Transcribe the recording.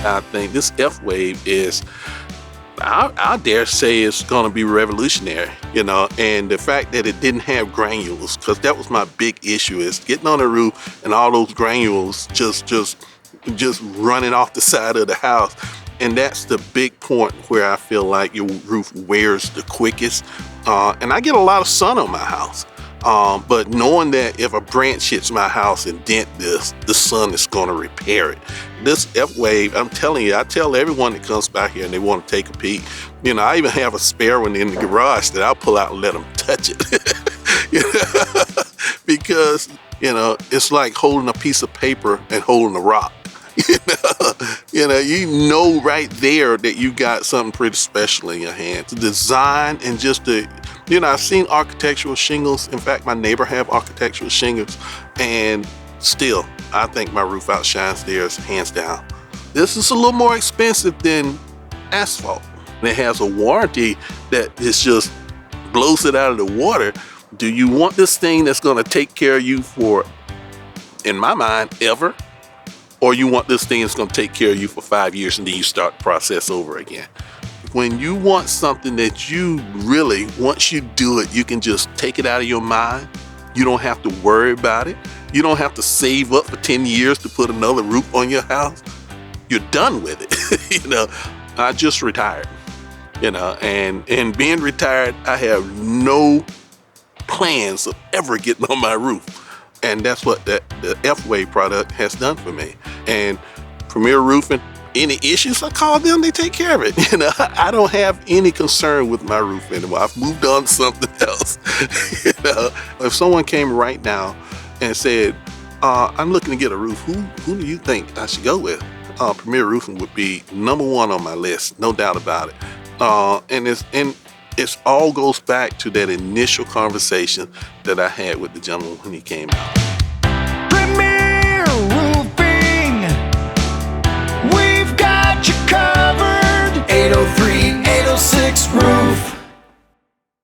I think this F wave is, I dare say, it's going to be revolutionary, and the fact that it didn't have granules, because that was my big issue, is getting on the roof and all those granules just running off the side of the house. And that's the big point where I feel like your roof wears the quickest. And I get a lot of sun on my house. But knowing that if a branch hits my house and dent this, the sun is going to repair it. This F-wave, I'm telling you, I tell everyone that comes by here and they want to take a peek. I even have a spare one in the garage that I'll pull out and let them touch it. Because, it's like holding a piece of paper and holding a rock. You know right there that you got something pretty special in your hand. The design and just the, I've seen architectural shingles. In fact, my neighbor have architectural shingles, and still, I think my roof outshines theirs hands down. This is a little more expensive than asphalt. And it has a warranty that is just blows it out of the water. Do you want this thing that's going to take care of you for, in my mind, ever? Or you want this thing that's going to take care of you for 5 years and then you start the process over again? When you want something that you really, once you do it, you can just take it out of your mind. You don't have to worry about it. You don't have to save up for 10 years to put another roof on your house. You're done with it. I just retired, and being retired, I have no plans of ever getting on my roof. And that's what the F-Wave product has done for me. And Premier Roofing, any issues, I call them, they take care of it. I don't have any concern with my roof anymore. I've moved on to something else. If someone came right now and said, I'm looking to get a roof, who do you think I should go with? Premier Roofing would be number one on my list, no doubt about it. And it all goes back to that initial conversation that I had with the gentleman when he came out. Premier Roofing, we've got you covered. 803